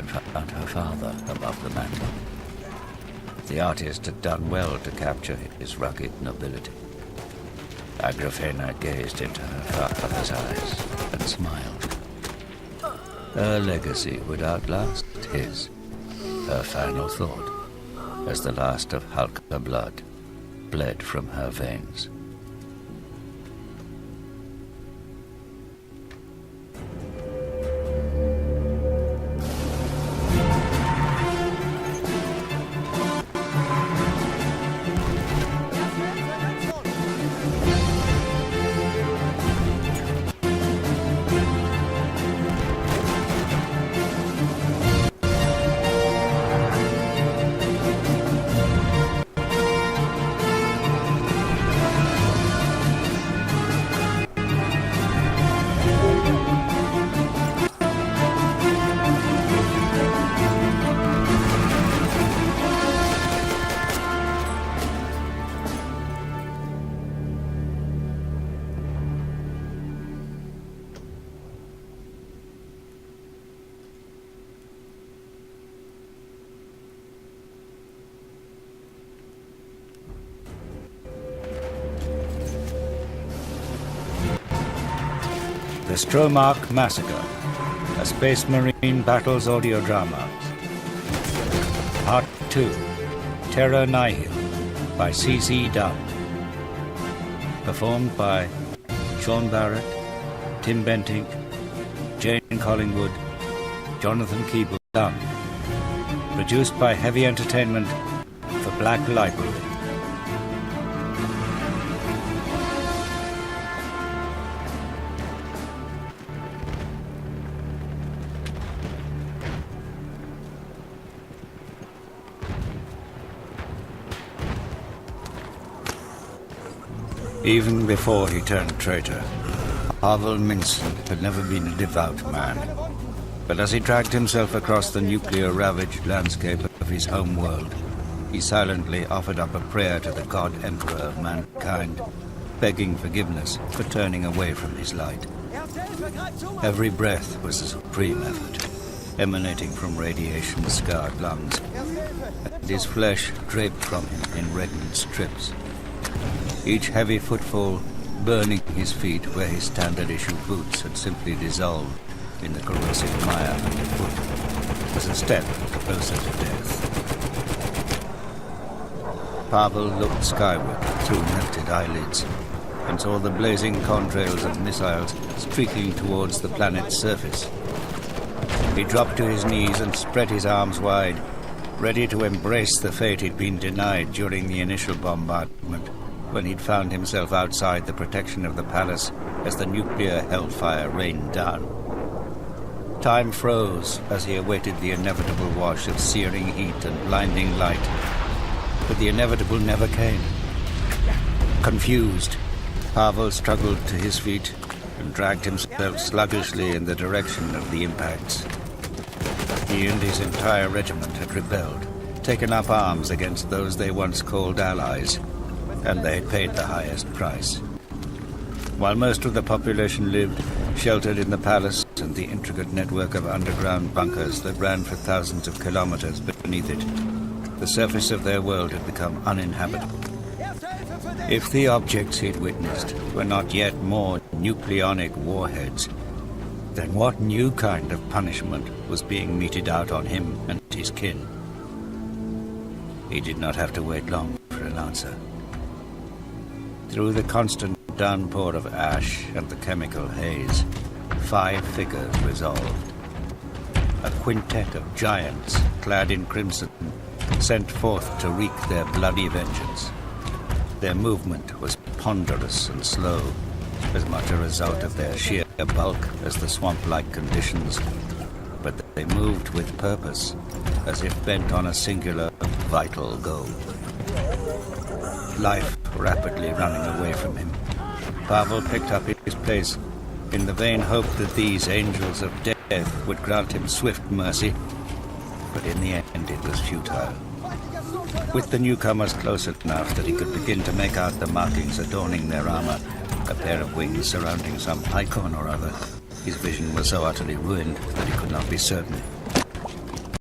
and found her father above the mantel. The artist had done well to capture his rugged nobility. Agrafena gazed into her father's eyes and smiled. Her legacy would outlast his, her final thought, as the last of Halka blood bled from her veins. The Stromark Massacre, a Space Marine Battles audio drama. Part 2, Terra Nihil, by C.C. Dunn. Performed by Sean Barrett, Tim Bentinck, Jane Collingwood, Jonathan Keeble Dunn. Produced by Heavy Entertainment for Black Library. Even before he turned traitor, Pavel Minson had never been a devout man. But as he dragged himself across the nuclear-ravaged landscape of his home world, he silently offered up a prayer to the God-Emperor of mankind, begging forgiveness for turning away from his light. Every breath was a supreme effort, emanating from radiation-scarred lungs, and his flesh draped from him in reddened strips. Each heavy footfall burning his feet where his standard-issue boots had simply dissolved in the corrosive mire underfoot was a step closer to death. Pavel looked skyward through melted eyelids and saw the blazing contrails of missiles streaking towards the planet's surface. He dropped to his knees and spread his arms wide, ready to embrace the fate he'd been denied during the initial bombardment, when he'd found himself outside the protection of the palace as the nuclear hellfire rained down. Time froze as he awaited the inevitable wash of searing heat and blinding light, but the inevitable never came. Confused, Pavel struggled to his feet and dragged himself sluggishly in the direction of the impacts. He and his entire regiment had rebelled, taken up arms against those they once called allies, and they paid the highest price. While most of the population lived sheltered in the palace and the intricate network of underground bunkers that ran for thousands of kilometers beneath it, the surface of their world had become uninhabitable. If the objects he'd witnessed were not yet more nucleonic warheads, then what new kind of punishment was being meted out on him and his kin? He did not have to wait long for an answer. Through the constant downpour of ash and the chemical haze, 5 figures resolved. A quintet of giants, clad in crimson, sent forth to wreak their bloody vengeance. Their movement was ponderous and slow, as much a result of their sheer bulk as the swamp-like conditions, but they moved with purpose, as if bent on a singular, vital goal. Life rapidly running away from him, Pavel picked up his place in the vain hope that these angels of death would grant him swift mercy, but in the end it was futile. With the newcomers close enough that he could begin to make out the markings adorning their armor, a pair of wings surrounding some icon or other, his vision was so utterly ruined that he could not be certain